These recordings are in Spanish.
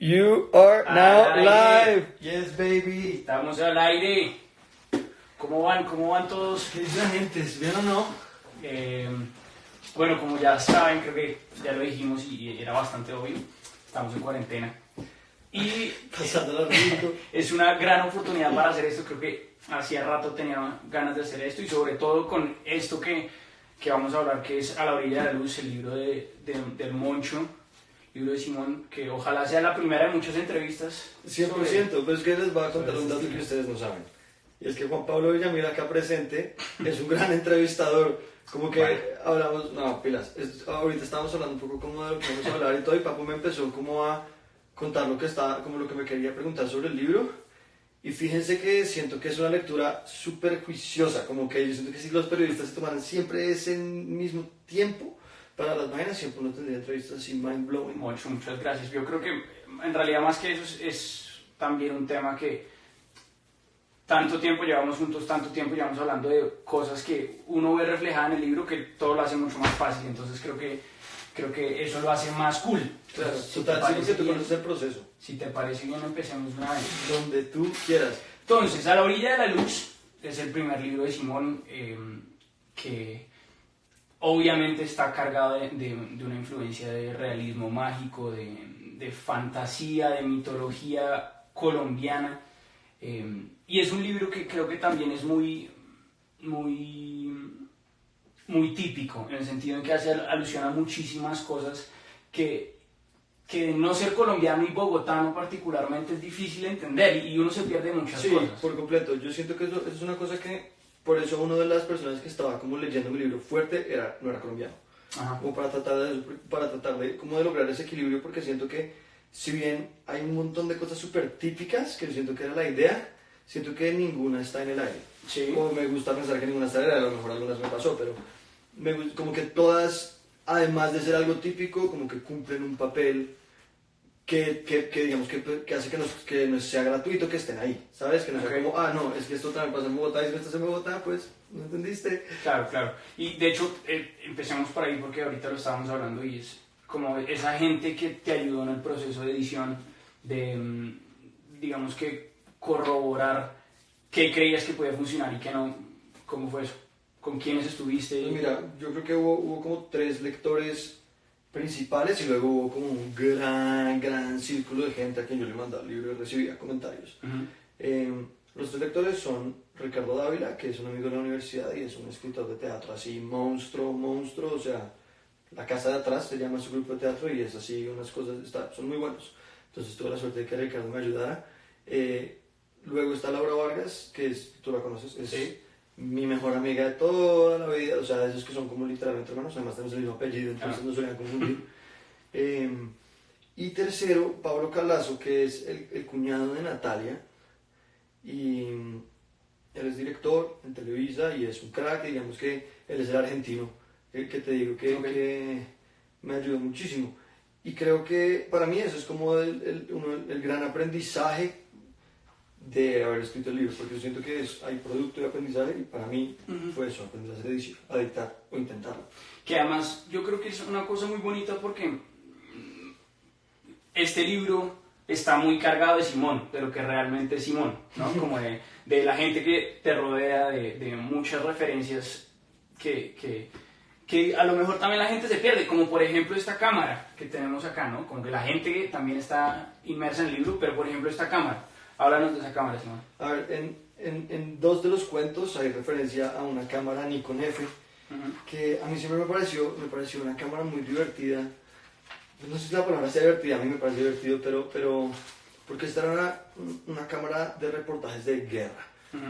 You are now Al live. aire. Yes, baby. Estamos al aire. ¿Cómo van? ¿Cómo van todos? ¿Qué dice la gente? ¿Bien o no? Bueno, como ya saben, creo que ya lo dijimos y era bastante obvio, estamos en cuarentena. Y Pasándola rico. es una gran oportunidad para hacer esto. Creo que hacía rato tenía ganas de hacer esto y sobre todo con esto que vamos a hablar, que es A la orilla de la luz, el libro del Moncho, libro de Simón, que ojalá sea la primera de muchas entrevistas. 100%, pues que les voy a contar un dato que ustedes no saben. Y es que Juan Pablo Villamil, acá presente, es un gran entrevistador. Como que hablamos, no, pilas, ahorita estábamos hablando un poco como de lo que vamos a hablar y todo, y Papo me empezó como a contar lo que me quería preguntar sobre el libro. Y fíjense que siento que es una lectura súper juiciosa, como que yo siento que si los periodistas se tomaran siempre ese mismo tiempo para las vainas, siempre uno tendría entrevistas así mind-blowing. Muchas gracias. Yo creo que en realidad más que eso es también un tema que tanto tiempo llevamos juntos, tanto tiempo llevamos hablando de cosas que uno ve reflejada en el libro, que todo lo hace mucho más fácil. Entonces creo que eso lo hace más cool. Claro, Entonces, total, sí, porque tú conoces el proceso. Si te parece bien, empecemos de una vez. Donde tú quieras. Entonces, A la orilla de la luz es el primer libro de Simón, que obviamente está cargado de una influencia de realismo mágico, de fantasía, de mitología colombiana. Y es un libro que creo que también es muy típico, en el sentido en que hace alusión a muchísimas cosas que no ser colombiano y bogotano particularmente es difícil de entender y uno se pierde muchas Sí, cosas. por completo. Yo siento que eso es una cosa que, por eso una de las personas que estaba como leyendo mi libro fuerte no era colombiano. Ajá. Como para tratar de como de lograr ese equilibrio, porque siento que si bien hay un montón de cosas súper típicas, que yo siento que era la idea, siento que ninguna está en el aire. Sí. O me gusta pensar que ninguna está en el aire, a lo mejor algunas me pasó, pero como que todas, además de ser algo típico, como que cumplen un papel que digamos que hace que no sea gratuito que estén ahí, ¿sabes? Que no sea como, no, es que esto también pasa en Bogotá y si no estás en Bogotá, pues no entendiste. Claro. Y de hecho, empecemos por ahí porque ahorita lo estábamos hablando y es como esa gente que te ayudó en el proceso de edición, de, digamos que corroborar qué creías que podía funcionar y qué no. ¿Cómo fue eso? ¿Con quiénes estuviste? Pues mira, yo creo que hubo como 3 lectores principales y luego hubo como un gran círculo de gente a quien yo le mandaba el libro y recibía comentarios. Uh-huh. Los 3 lectores son Ricardo Dávila, que es un amigo de la universidad y es un escritor de teatro así monstruo, o sea, La Casa de Atrás se llama su grupo de teatro y es así, unas cosas, son muy buenos. Entonces tuve la suerte de que Ricardo me ayudara. Luego está Laura Vargas, que tú la conoces, es Sí. mi mejor amiga de toda la vida, o sea, de esos que son como literalmente hermanos, además tenemos el mismo apellido, entonces no se vayan a confundir. Y tercero, Pablo Calazo, que es el cuñado de Natalia, y él es director en Televisa y es un crack, digamos que él es el argentino, el que te digo que me ayudó muchísimo. Y creo que para mí eso es como el gran aprendizaje de haber escrito el libro, porque yo siento que hay producto de aprendizaje y para mí fue eso, aprender a hacer edición, a dictar o intentarlo. Que además yo creo que es una cosa muy bonita porque este libro está muy cargado de Simón, pero que realmente es Simón, ¿no? Como de la gente que te rodea, de muchas referencias que a lo mejor también la gente se pierde, como por ejemplo esta cámara que tenemos acá, ¿no? Como que la gente también está inmersa en el libro, pero por ejemplo esta cámara. Háblanos de esa cámara, Simón. A ver, en 2 de los cuentos hay referencia a una cámara Nikon F, que a mí siempre me pareció una cámara muy divertida. No sé si la palabra sea divertida, a mí me parece divertido, pero porque esta era una cámara de reportajes de guerra.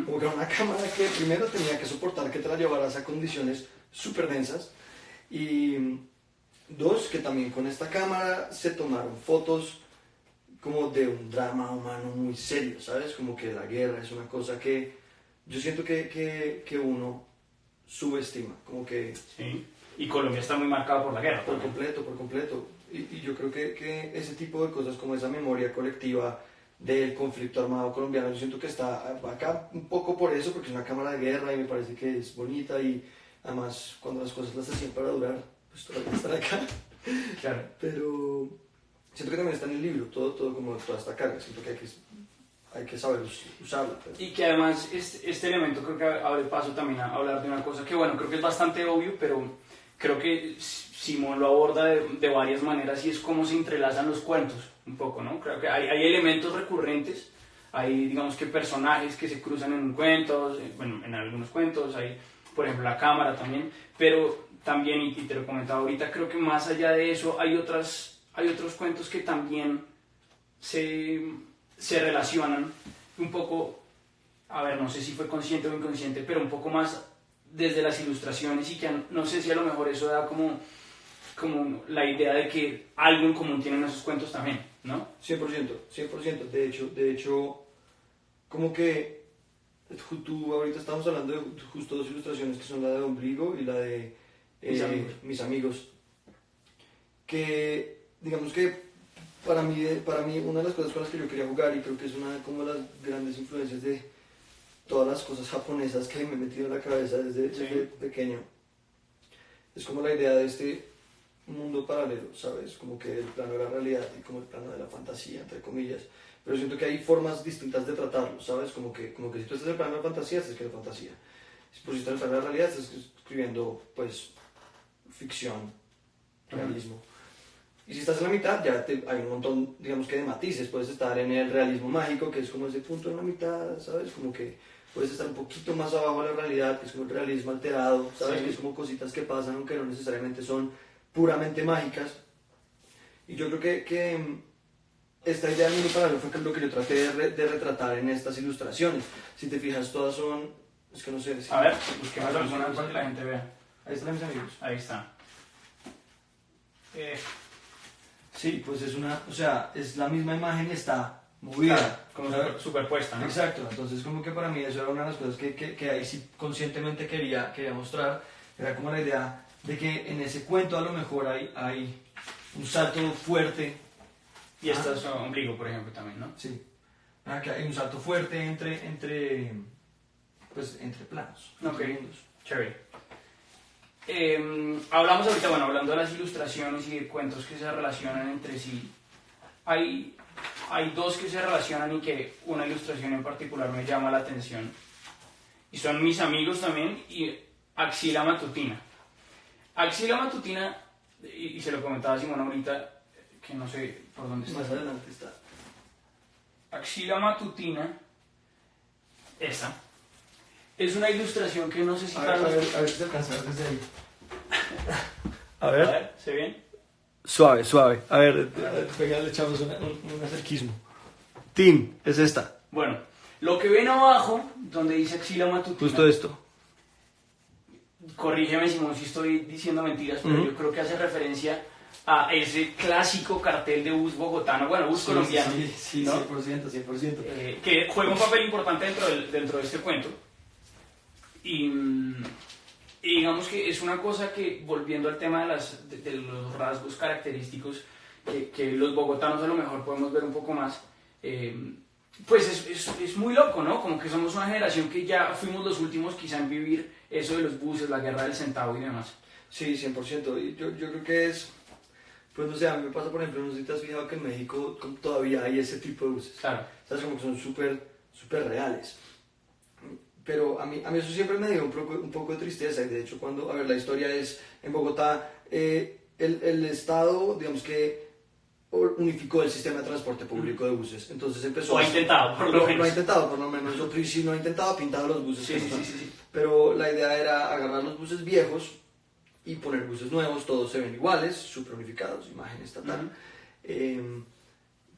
Como que era una cámara que primero tenía que soportar que te la llevaras a condiciones súper densas, y 2, que también con esta cámara se tomaron fotos como de un drama humano muy serio, ¿sabes? Como que la guerra es una cosa que yo siento que uno subestima, como que... Sí, y Colombia está muy marcado por la guerra. Por completo. Y yo creo que ese tipo de cosas, como esa memoria colectiva del conflicto armado colombiano, yo siento que está acá un poco por eso, porque es una cámara de guerra y me parece que es bonita y además cuando las cosas las hacían para durar, pues todavía están acá. Claro. Pero siento que también está en el libro, todo como toda esta carga, siento que hay que saber usarla. Pues. Y que además este elemento creo que abre paso también a hablar de una cosa que, bueno, creo que es bastante obvio, pero creo que Simón lo aborda de varias maneras y es cómo se entrelazan los cuentos, un poco, ¿no? Creo que hay elementos recurrentes, hay, digamos que personajes que se cruzan en cuentos, bueno, en algunos cuentos, hay, por ejemplo, la cámara también, pero también, y te lo comentaba ahorita, creo que más allá de eso hay otros cuentos que también se relacionan un poco, a ver, no sé si fue consciente o inconsciente, pero un poco más desde las ilustraciones y que no sé si a lo mejor eso da como la idea de que algo en común tienen esos cuentos también, ¿no? 100%. De hecho, como que tú ahorita estamos hablando de justo dos ilustraciones que son la de Ombligo y la de mis amigos. Que, digamos que para mí una de las cosas con las que yo quería jugar y creo que es una como las grandes influencias de todas las cosas japonesas que me he metido en la cabeza desde pequeño, es como la idea de este mundo paralelo, ¿sabes? Como que el plano de la realidad y como el plano de la fantasía, entre comillas. Pero siento que hay formas distintas de tratarlo, ¿sabes? Como que si tú estás en el plano de la fantasía, estás escribiendo fantasía. Si estás en el plano de la realidad, estás escribiendo, pues, ficción, realismo. Y si estás en la mitad, ya hay un montón, digamos que de matices. Puedes estar en el realismo mágico, que es como ese punto en la mitad, ¿sabes? Como que puedes estar un poquito más abajo de la realidad, que es como el realismo alterado, ¿sabes? Sí. Que es como cositas que pasan, aunque no necesariamente son puramente mágicas. Y yo creo que esta idea del mundo paralelo fue lo que yo traté de retratar en estas ilustraciones. Si te fijas, todas son... Es que no sé... A ver, busquemos alguna para que la gente vea. Ahí están mis amigos. Ahí está. Sí, pues es una... O sea, es la misma imagen y está movida. Claro, como superpuesta, ¿no? Exacto. Entonces, como que para mí eso era una de las cosas que ahí sí conscientemente quería mostrar. Era como la idea de que en ese cuento a lo mejor hay un salto fuerte. Y esto es Ombligo, por ejemplo, también, ¿no? Sí. Que hay un salto fuerte entre planos. Ok, entre mundos. Chévere. Hablamos ahorita, bueno, hablando de las ilustraciones y de cuentos que se relacionan entre sí. Hay dos que se relacionan y que una ilustración en particular me llama la atención. Y son Mis amigos también y Axila Matutina. Axila Matutina, y se lo comentaba a Simón ahorita, que no sé por dónde está. Más adelante está. Axila Matutina, esa, es una ilustración que no sé si... A ver si se alcanza a ver desde ahí. A ver, ¿se ven? Suave. A ver, le echamos un acerquismo. Tim, es esta. Bueno, lo que ven abajo, donde dice Axila Matutina... Justo esto. Corrígeme, Simón, si estoy diciendo mentiras, pero yo creo que hace referencia a ese clásico cartel de bus bogotano, bueno, bus colombiano. Sí, ¿no? 100%. Que juega un papel importante dentro de este cuento. Y digamos que es una cosa que, volviendo al tema de los rasgos característicos, que los bogotanos a lo mejor podemos ver un poco más, pues es muy loco, ¿no? Como que somos una generación que ya fuimos los últimos quizá en vivir eso de los buses, la guerra del centavo y demás. Sí, 100%. Y yo creo que es... Pues no sé, a mí me pasa, por ejemplo, no sé si te has fijado que en México todavía hay ese tipo de buses. Claro. ¿Sabes? Como que son súper reales. Pero a mí eso siempre me dio un poco de tristeza. Y de hecho, a ver, la historia es, en Bogotá, el Estado, digamos que unificó el sistema de transporte público de buses. Entonces empezó... O ha intentado, por lo menos. Lo ha intentado, por lo menos. Si no ha intentado, pintar los buses. Sí. Pero la idea era agarrar los buses viejos y poner buses nuevos, todos se ven iguales, súper unificados, imagen estatal.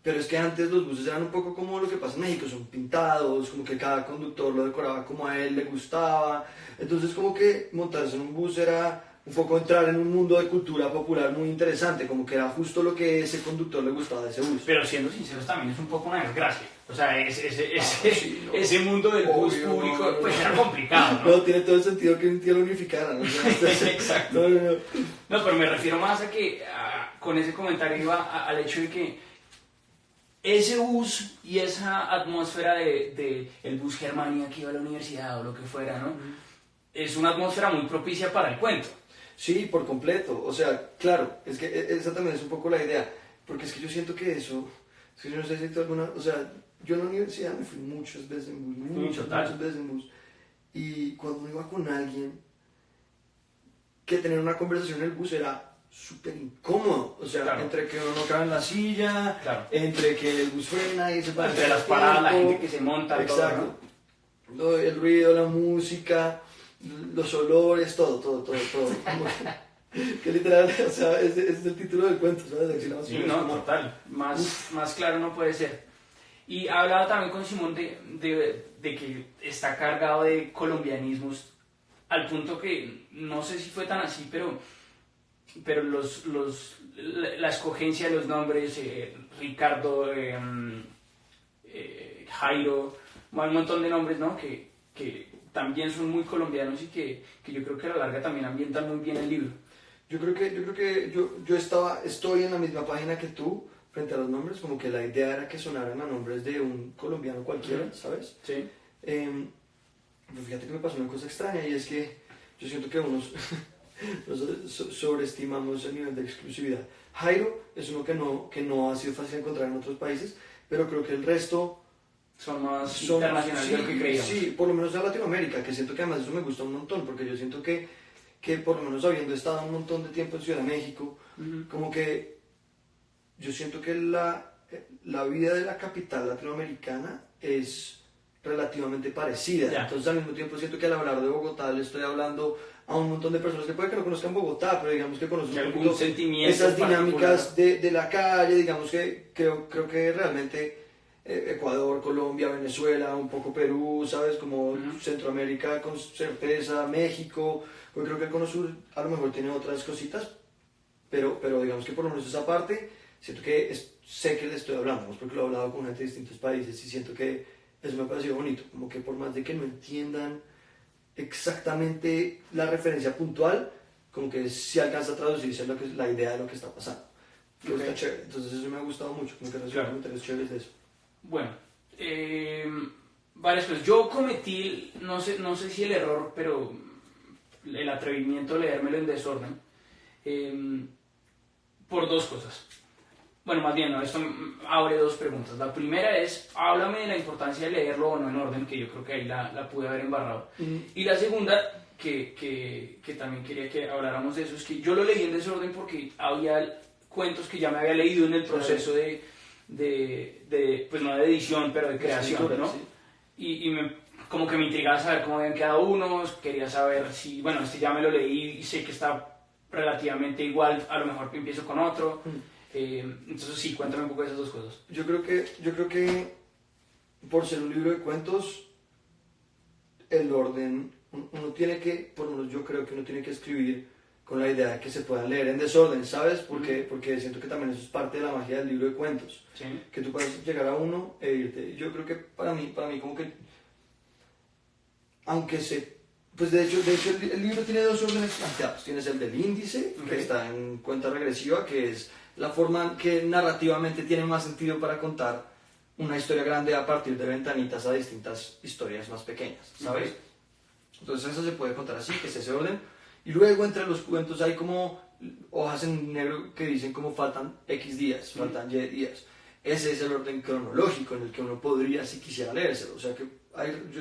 Pero es que antes los buses eran un poco como lo que pasa en México, son pintados, como que cada conductor lo decoraba como a él le gustaba. Entonces como que montarse en un bus era un poco entrar en un mundo de cultura popular muy interesante, como que era justo lo que ese conductor le gustaba de ese bus. Pero siendo sinceros también es un poco una desgracia. O sea, ese mundo del bus público pues era complicado, ¿no? No, tiene todo el sentido que un tío lo unificara, ¿no? Exacto. No, pero me refiero más a que con ese comentario iba al hecho de que ese bus y esa atmósfera de el bus Germania que iba a la universidad o lo que fuera, ¿no? Es una atmósfera muy propicia para el cuento. Sí, por completo. O sea, claro, es que esa también es un poco la idea. porque es que yo siento que eso, es que yo no sé si tú alguna, o sea, yo en la universidad me fui muchas veces en bus, muchas veces en bus, y cuando uno iba con alguien, que tener una conversación en el bus era súper incómodo, o sea, claro. Entre que uno no cabe en la silla, claro. Entre que el bus frena y se para entre las paradas, la gente que se monta, exacto, todo, ¿no? El ruido, la música, los olores, todo. Como que literal, o sea, ese es el título del cuento, ¿sabes? Sí, no, total, más claro no puede ser. Y hablaba también con Simón de que está cargado de colombianismos, al punto que no sé si fue tan así, pero la escogencia de los nombres, Ricardo, Jairo, un montón de nombres, ¿no? Que también son muy colombianos y que yo creo que a la larga también ambientan muy bien el libro. Yo creo que yo estoy en la misma página que tú frente a los nombres, como que la idea era que sonaran a nombres de un colombiano cualquiera, ¿sabes? Sí. Pero fíjate que me pasó una cosa extraña y es que yo siento que unos sobreestimamos el nivel de exclusividad. Jairo es uno que no ha sido fácil encontrar en otros países, pero creo que el resto son más internacionales de lo que creíamos. Sí, por lo menos de Latinoamérica, que siento que además eso me gusta un montón, porque yo siento que por lo menos habiendo estado un montón de tiempo en Ciudad de México, como que yo siento que la vida de la capital latinoamericana es relativamente parecida. Ya. Entonces al mismo tiempo siento que al hablar de Bogotá le estoy hablando a un montón de personas que puede que no conozcan Bogotá, pero digamos que conocen un poquito esas dinámicas de la calle, digamos que creo que realmente Ecuador, Colombia, Venezuela, un poco Perú, ¿sabes? Como Centroamérica con certeza, México, yo creo que el Cono Sur a lo mejor tiene otras cositas, pero digamos que por lo menos esa parte, siento que sé que le estoy hablando, ¿no? Porque lo he hablado con gente de distintos países y siento que eso me ha parecido bonito, como que por más de que no entiendan exactamente la referencia puntual, como que sí alcanza a traducirse la idea de lo que está pasando. Que está chévere. Entonces eso me ha gustado mucho, como que recibo comentarios chéveres de eso. Bueno, varias cosas. Yo cometí, no sé si el error, pero el atrevimiento de leérmelo en desorden, por dos cosas. Bueno, más bien, no, esto abre dos preguntas. La primera es, háblame de la importancia de leerlo o no en orden, que yo creo que ahí la pude haber embarrado. Y la segunda, que también quería que habláramos de eso, es que yo lo leí en desorden porque había cuentos que ya me había leído en el proceso pues no de edición, pero de creación, ¿no? Sí. Y como que me intrigaba saber cómo habían quedado unos, quería saber si, bueno, este ya me lo leí y sé que está relativamente igual, a lo mejor empiezo con otro. Entonces sí, cuéntame un poco de esas dos cosas. Yo creo que por ser un libro de cuentos, el orden, uno tiene que, por lo menos yo creo que uno tiene que escribir con la idea de que se puedan leer en desorden, ¿sabes? Porque siento que también eso es parte de la magia del libro de cuentos. Sí. Que tú puedes llegar a uno e irte. Yo creo que para mí como que, aunque pues de hecho el libro tiene dos órdenes planteados. Tienes el del índice, que está en cuenta regresiva, que es la forma que narrativamente tiene más sentido para contar una historia grande a partir de ventanitas a distintas historias más pequeñas, ¿sabes? Entonces eso se puede contar así, que es ese orden. Y luego entre los cuentos hay como hojas en negro que dicen como faltan X días, faltan Y días. Ese es el orden cronológico en el que uno podría, si quisiera leérselo. O sea que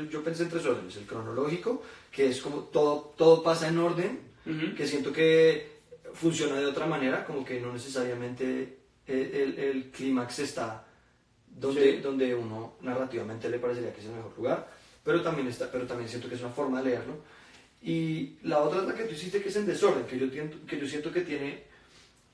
yo pensé en tres órdenes. El cronológico, que es como todo pasa en orden, que siento que funciona de otra manera, como que no necesariamente el clímax está donde uno narrativamente le parecería que es el mejor lugar, pero también siento que es una forma de leerlo. Y la otra es la que tú hiciste, que es en desorden, que yo siento que tiene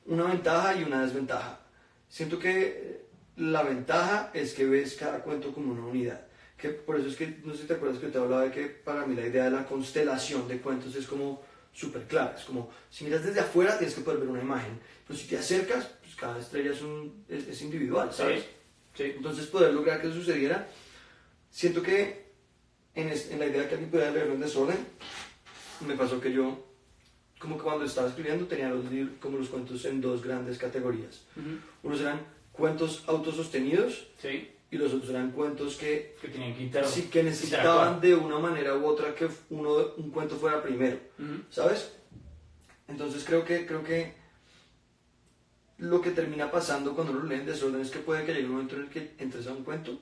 una ventaja y una desventaja. Siento que la ventaja es que ves cada cuento como una unidad. Que por eso es que, no sé si te acuerdas que te hablaba de que para mí la idea de la constelación de cuentos es como súper clara. Es como, si miras desde afuera tienes que poder ver una imagen, pero si te acercas, pues cada estrella es individual, ¿sabes? Sí. Entonces poder lograr que eso sucediera, siento que en la idea de que alguien pudiera leerlo en desorden, me pasó que yo, como que cuando estaba escribiendo, tenía como los cuentos en dos grandes categorías. Unos eran cuentos autosostenidos, y los otros eran cuentos que necesitaban de una manera u otra que un cuento fuera primero, ¿sabes? Entonces creo que lo que termina pasando cuando uno lo lee en desorden es que puede que llegue un momento en el que entres a un cuento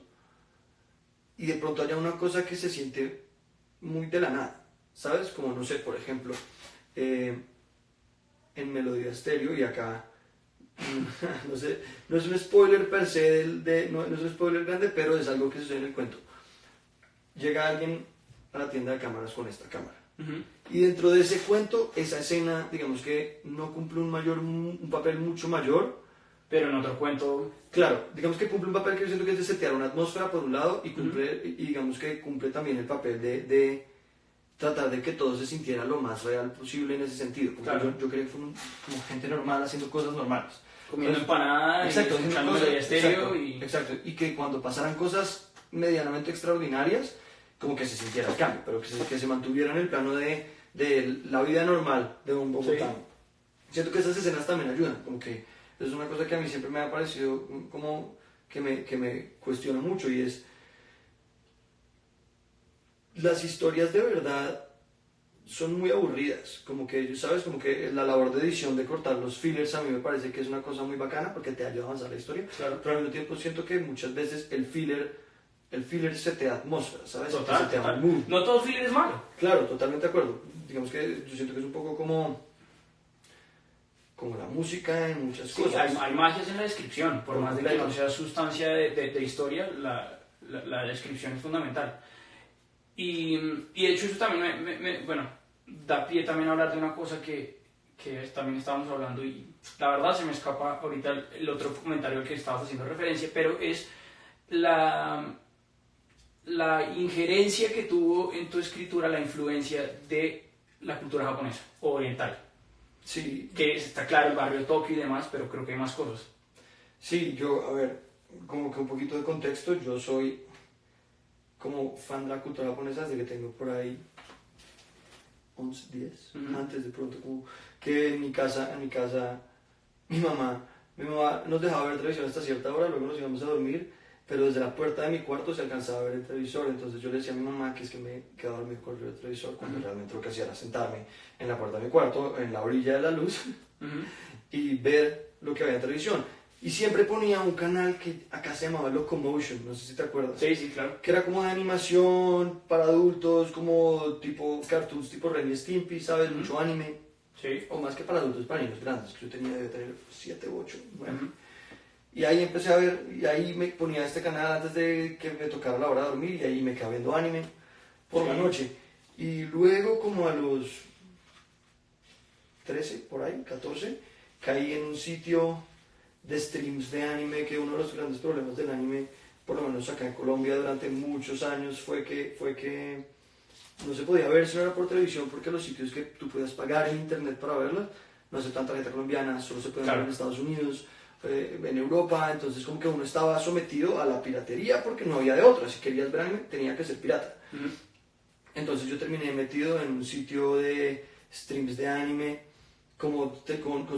y de pronto haya una cosa que se siente muy de la nada, ¿sabes? Como, no sé, por ejemplo, en Melodía Estéreo, y acá, no sé, no es un spoiler per se, no es un spoiler grande, pero es algo que sucede en el cuento. Llega alguien a la tienda de cámaras con esta cámara. Y dentro de ese cuento, esa escena, digamos que no cumple un papel mucho mayor. Pero en otro cuento... Claro, digamos que cumple un papel que yo siento que es de setear una atmósfera por un lado y cumple, y digamos que cumple también el papel de tratar de que todo se sintiera lo más real posible en ese sentido. Porque claro. yo creo que fue como gente normal haciendo cosas normales. Comiendo empanadas, exacto, escuchando Melodía Estéreo. Exacto, y que cuando pasaran cosas medianamente extraordinarias, como que se sintiera el cambio, pero que se mantuviera en el plano de la vida normal de un bogotano. Sí. Siento que esas escenas también ayudan, como que es una cosa que a mí siempre me ha parecido como que me cuestiona mucho, y es las historias de verdad son muy aburridas, como que, ¿sabes? Como que la labor de edición de cortar los fillers a mí me parece que es una cosa muy bacana porque te ayuda a avanzar la historia, claro. Pero al mismo tiempo siento que muchas veces el filler se te da atmósfera, ¿sabes? Total, se te total. da un mood. No todo filler es malo. Claro, totalmente de acuerdo. Digamos que yo siento que es un poco como la música en muchas cosas. Hay magias en la descripción, por más de que no sea sustancia de historia, la descripción es fundamental. Y de hecho eso también bueno, da pie también a hablar de una cosa que también estábamos hablando, y la verdad se me escapa ahorita el otro comentario al que estabas haciendo referencia, pero es la injerencia que tuvo en tu escritura la influencia de la cultura japonesa o oriental. Sí. Que está claro el barrio Tokio y demás, pero creo que hay más cosas. Sí, yo, a ver, como que un poquito de contexto, yo soy como fan de la cultura japonesa desde que tengo por ahí 11, 10, antes de pronto, como que en mi casa mi mamá nos dejaba ver televisión hasta cierta hora, luego nos íbamos a dormir, pero desde la puerta de mi cuarto se alcanzaba a ver el televisor. Entonces yo le decía a mi mamá que es que me quedaba dormido con el televisor, cuando realmente lo que hacía era sentarme en la puerta de mi cuarto, en la orilla de la luz, y ver lo que había en televisión. Y siempre ponía un canal que acá se llamaba Locomotion, no sé si te acuerdas. Sí, sí, claro. Que era como de animación para adultos, como tipo cartoons, tipo Ren y Stimpy, ¿sabes? Mucho anime. Sí. O más que para adultos, para niños grandes, que yo debía tener 7 u 8, 9. Y ahí empecé a ver, y ahí me ponía este canal antes de que me tocara la hora de dormir, y ahí me quedaba viendo anime por la noche. Y luego, como a los 13, por ahí, 14, caí en un sitio de streams de anime, que uno de los grandes problemas del anime, por lo menos acá en Colombia durante muchos años, fue que no se podía ver si no era por televisión, porque los sitios que tú podías pagar en internet para verlas no aceptan tarjeta colombiana, solo se pueden ver en Estados Unidos, en Europa. Entonces como que uno estaba sometido a la piratería porque no había de otra. Si querías ver anime tenía que ser pirata. Entonces yo terminé metido en un sitio de streams de anime con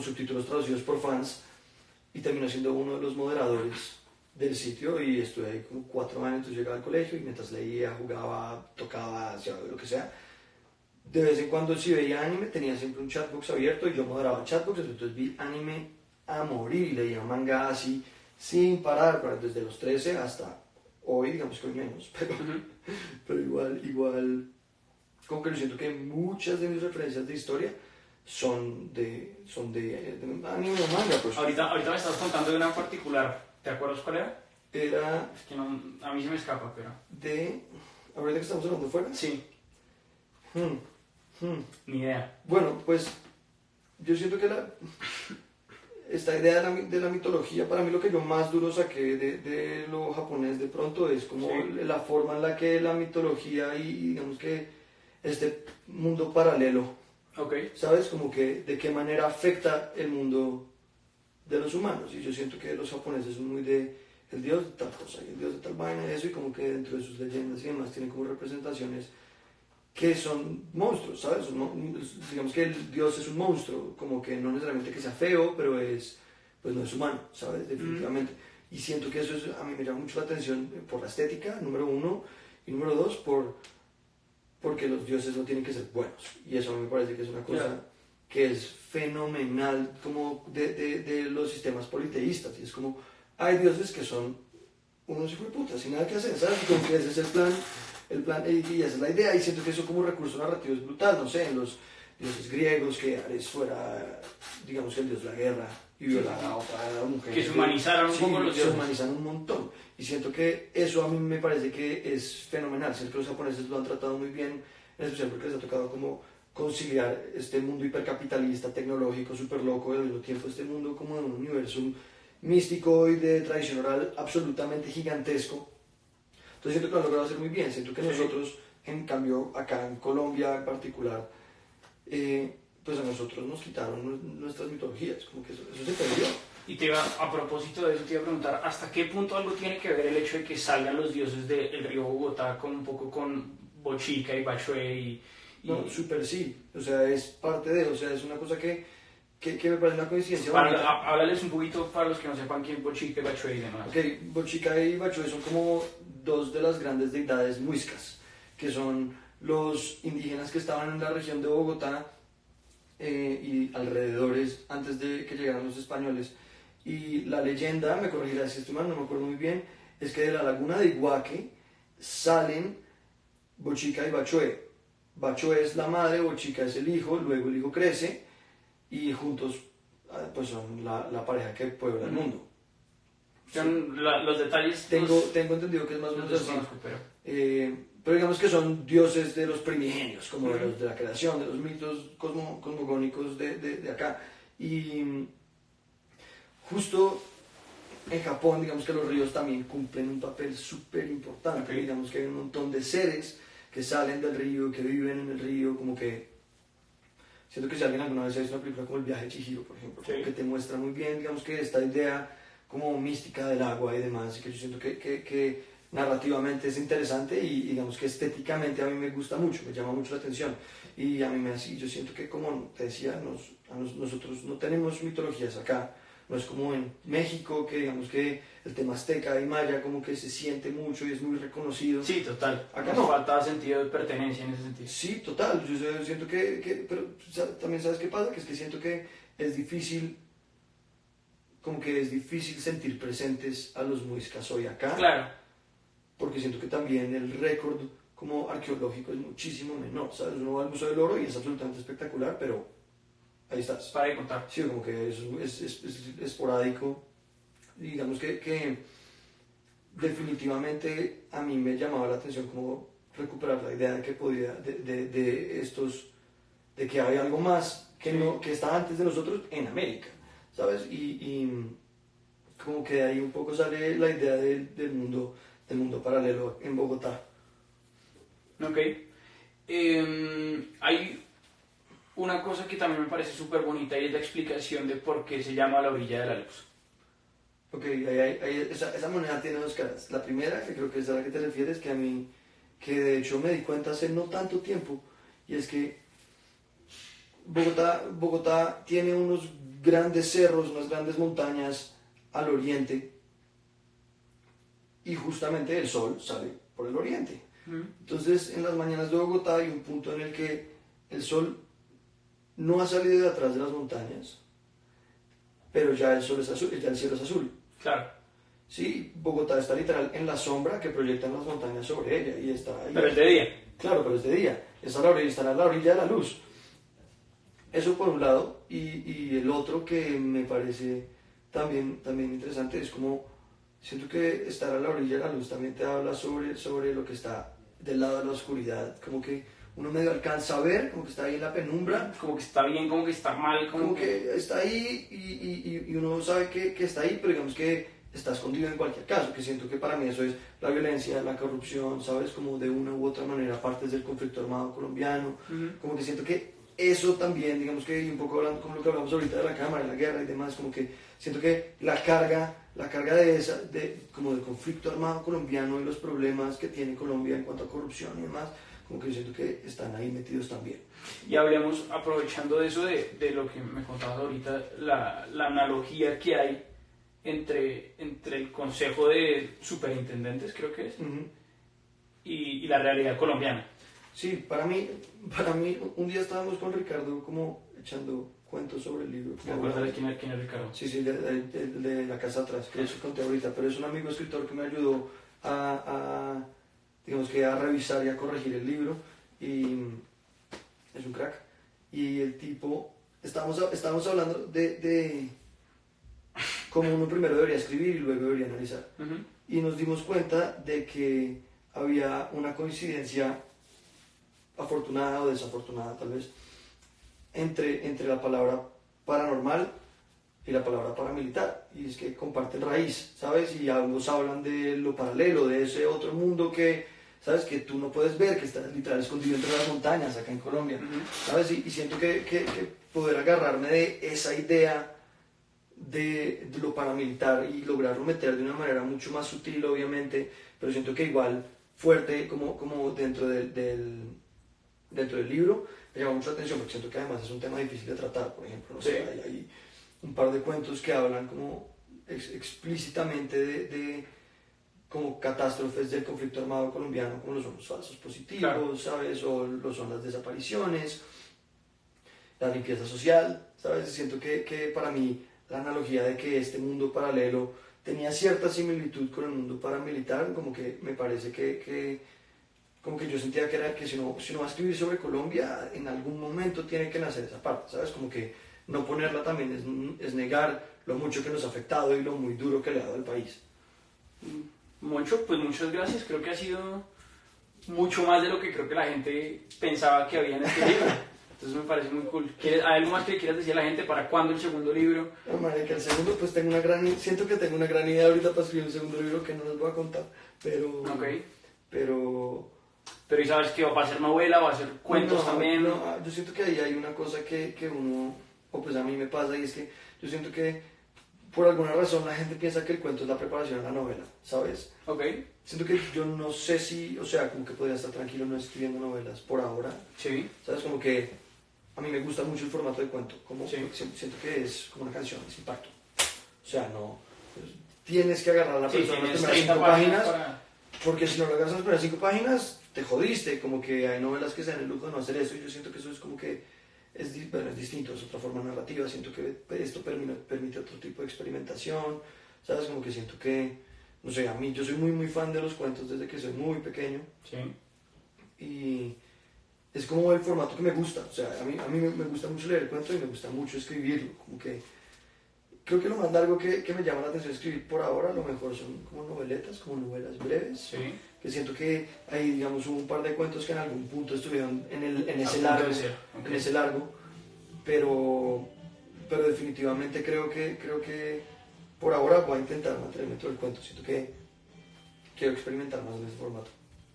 subtítulos traducidos por fans, y terminé siendo uno de los moderadores del sitio, y estuve ahí como 4 años. Entonces llegaba al colegio y mientras leía, jugaba, tocaba, hacía lo que sea. De vez en cuando, si veía anime, tenía siempre un chatbox abierto y yo moderaba chatbox. Entonces vi anime a morir y leía manga así sin parar, desde los 13 hasta hoy, digamos que hoy menos, pero igual como que yo siento que muchas de mis referencias de historia son de anime o manga. Pues. Ahorita me estabas contando de una en particular, ¿te acuerdas cuál era? Era... Es que no, a mí se me escapa, pero... ¿Ahorita que estamos hablando fuera? Sí. Ni idea. Bueno, pues yo siento que esta idea de la mitología, para mí lo que yo más duro saqué de lo japonés de pronto es como la forma en la que la mitología y digamos que este mundo paralelo, ¿sabes? Como que de qué manera afecta el mundo de los humanos. Y yo siento que los japoneses son muy el dios de tal cosa y el dios de tal vaina y eso, y como que dentro de sus leyendas y demás tienen como representaciones que son monstruos, ¿sabes? Digamos que el dios es un monstruo, como que no necesariamente que sea feo, pero pues no es humano, ¿sabes? Definitivamente. Y siento que eso a mí me llama mucho la atención por la estética, número 1, y número 2, porque los dioses no tienen que ser buenos. Y eso a mí me parece que es una cosa que es fenomenal como de los sistemas politeístas. Y es como, hay dioses que son unos hijos de puta, sin nada que hacer, ¿sabes? Como que ese es el plan y esa es la idea. Y siento que eso como recurso narrativo es brutal, no sé, en los dioses griegos, que Ares fuera, digamos, el dios de la guerra y violara a otra mujer. Que se humanizaron un poco los dioses. Se humanizan un montón. Y siento que eso a mí me parece que es fenomenal. Siento que los japoneses lo han tratado muy bien, en especial porque les ha tocado como conciliar este mundo hipercapitalista, tecnológico, súper loco, y al mismo tiempo este mundo como de un universo místico y de tradición oral absolutamente gigantesco. Entonces siento que lo han logrado hacer muy bien. Siento que nosotros, en cambio, acá en Colombia en particular, pues a nosotros nos quitaron nuestras mitologías, como que eso se perdió. Y a propósito de eso, te iba a preguntar, ¿hasta qué punto algo tiene que ver el hecho de que salgan los dioses del río Bogotá con un poco con Bochica y Bachué? No, súper sí, o sea, es parte de, o sea, es una cosa que me parece una coincidencia. Háblales un poquito para los que no sepan quién es Bochica y Bachué y demás. Ok, Bochica y Bachué son como dos de las grandes deidades muiscas, que son los indígenas que estaban en la región de Bogotá y alrededores antes de que llegaran los españoles. Y la leyenda, me corregirá si estoy mal, no me acuerdo muy bien, es que de la laguna de Iguaque salen Bochica y Bachué. Bachué es la madre, Bochica es el hijo, luego el hijo crece y juntos pues son la pareja que puebla el mundo. Son los detalles. Tengo entendido que es más o menos así. Pero digamos que son dioses de los primigenios, como de los de la creación, de los mitos cosmogónicos de acá. Y justo en Japón, digamos que los ríos también cumplen un papel súper importante. Okay. Digamos que hay un montón de seres que salen del río, que viven en el río, como que... Siento que si alguien alguna vez ha visto una película como El viaje de Chihiro, por ejemplo, sí, que te muestra muy bien, digamos que esta idea como mística del agua y demás, y que yo siento que narrativamente es interesante y digamos que estéticamente a mí me gusta mucho, me llama mucho la atención. Y a mí yo siento que, como te decía, nosotros no tenemos mitologías acá. No es como en México, que digamos que el tema azteca y maya como que se siente mucho y es muy reconocido. Sí, total. Acá nos falta sentido de pertenencia en ese sentido. Sí, total. Yo siento pero también sabes qué pasa, que es que siento que es difícil, como que es difícil sentir presentes a los muiscas hoy acá. Claro. Porque siento que también el récord como arqueológico es muchísimo menor, ¿sabes? Uno va al Museo del Oro y es absolutamente espectacular, pero... ahí estás. Para de contar. Sí, como que es esporádico. Digamos que definitivamente a mí me llamaba la atención como recuperar la idea de que podía, de que hay algo más que, no, que está antes de nosotros en América, ¿sabes? Y como que de ahí un poco sale la idea del mundo paralelo en Bogotá. Ok. Hay una cosa que también me parece súper bonita y es la explicación de por qué se llama La Orilla de la Luz. Ok, esa moneda tiene dos caras. La primera, que creo que es a la que te refieres, que de hecho me di cuenta hace no tanto tiempo, y es que Bogotá tiene unos grandes cerros, unas grandes montañas al oriente, y justamente el sol sale por el oriente. Entonces, en las mañanas de Bogotá hay un punto en el que el sol no ha salido de atrás de las montañas, pero ya el sol es azul, ya el cielo es azul. Claro. Sí, Bogotá está literal en la sombra que proyectan las montañas sobre ella y está ahí. Pero es de día. Claro, pero es de día. Está a la orilla de la luz. Eso por un lado, y el otro que me parece también interesante es como, siento que estar a la orilla de la luz también te habla sobre lo que está del lado de la oscuridad, como que uno medio alcanza a ver, como que está ahí en la penumbra. Como que está bien, como que está mal. Como que está ahí y uno sabe que está ahí, pero digamos que está escondido en cualquier caso, que siento que para mí eso es la violencia, la corrupción, ¿sabes? Como de una u otra manera, partes del conflicto armado colombiano. Como que siento que eso también, digamos que un poco hablando con lo que hablamos ahorita de la cámara, de la guerra y demás, como que siento que la carga como del conflicto armado colombiano y los problemas que tiene Colombia en cuanto a corrupción y demás, como que yo siento que están ahí metidos también. Y hablemos, aprovechando de eso, de lo que me contabas ahorita, la analogía que hay entre el Consejo de Superintendentes, creo que es, y la realidad colombiana. Sí, para mí, un día estábamos con Ricardo como echando cuentos sobre el libro. ¿Me acuerdas de quién es Ricardo? Sí, el de la casa atrás, que eso conté ahorita, pero es un amigo escritor que me ayudó digamos que a revisar y a corregir el libro, y es un crack. Y el tipo, estábamos hablando de cómo uno primero debería escribir y luego debería analizar. Uh-huh. Y nos dimos cuenta de que había una coincidencia afortunada o desafortunada tal vez entre la palabra paranormal y la palabra paramilitar, y es que comparten raíz, ¿sabes? Y ambos hablan de lo paralelo, de ese otro mundo que, ¿sabes? Que tú no puedes ver, que está literal escondido entre las montañas acá en Colombia, ¿sabes? Y siento que poder agarrarme de esa idea de lo paramilitar y lograrlo meter de una manera mucho más sutil, obviamente, pero siento que igual fuerte como dentro del libro, me llama mucho la atención porque siento que además es un tema difícil de tratar. Por ejemplo, no sé, hay un par de cuentos que hablan como explícitamente de como catástrofes del conflicto armado colombiano, como lo son los falsos positivos, claro, ¿sabes? O lo son las desapariciones, la limpieza social, ¿sabes? Siento que para mí la analogía de que este mundo paralelo tenía cierta similitud con el mundo paramilitar, como que me parece como que yo sentía que era que si uno va a escribir sobre Colombia, en algún momento tiene que nacer esa parte, ¿sabes? Como que no ponerla también es negar lo mucho que nos ha afectado y lo muy duro que le ha dado al país. Pues muchas gracias, creo que ha sido mucho más de lo que creo que la gente pensaba que había en este libro. Entonces me parece muy cool. ¿Hay algo más que quieras decir a la gente? ¿Para cuándo el segundo libro? No, marica, el segundo, pues siento que tengo una gran idea ahorita para escribir un segundo libro que no les voy a contar, pero... Okay. Pero ¿y sabes qué va a ser novela, va a ser cuentos también? No, yo siento que ahí hay una cosa que uno, o pues a mí me pasa, y es que yo siento que por alguna razón la gente piensa que el cuento es la preparación a la novela, ¿sabes? Ok. Siento que yo no sé si, o sea, como que podría estar tranquilo no escribiendo novelas por ahora. Sí. ¿Sabes? Como que a mí me gusta mucho el formato de cuento, como sí, siento que es como una canción, es impacto. O sea, no, pues, tienes que agarrar a la persona en las primeras 5 páginas, porque si no lo agarras en las primeras 5 páginas, te jodiste. Como que hay novelas que se dan el lujo de no hacer eso, y yo siento que eso es como que es distinto, es otra forma narrativa. Siento que esto permite otro tipo de experimentación, ¿sabes? Como que siento que, no sé, a mí, yo soy muy fan de los cuentos desde que soy muy pequeño. Sí. Y es como el formato que me gusta. O sea, a mí me gusta mucho leer el cuento y me gusta mucho escribirlo. Como que creo que lo más largo que me llama la atención escribir por ahora, a lo mejor son como noveletas, como novelas breves. Sí. Que siento que hay, digamos, un par de cuentos que en algún punto estuvieron en ese largo, en ese largo, pero definitivamente creo que por ahora voy a intentar mantenerme todo el cuento. Siento que quiero experimentar más en ese formato.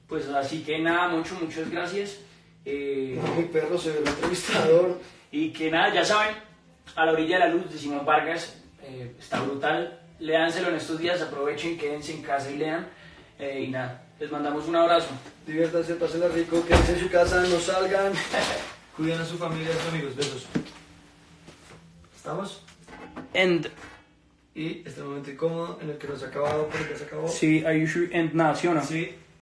Pues así que nada, muchas gracias. No, mi perro se ve el entrevistador. Y que nada, ya saben, A la orilla de la luz de Simón Vargas, está brutal. Léanselo en estos días, aprovechen, quédense en casa y lean. Y nada, les mandamos un abrazo. Diviértanse, pásenla rico, quédense en su casa, no salgan. Cuiden a su familia y a sus amigos. Besos. ¿Estamos? End. Y este momento incómodo en el que nos ha acabado, porque ya se acabó. Sí, are you sure? End now, ¿sí o no? Sí.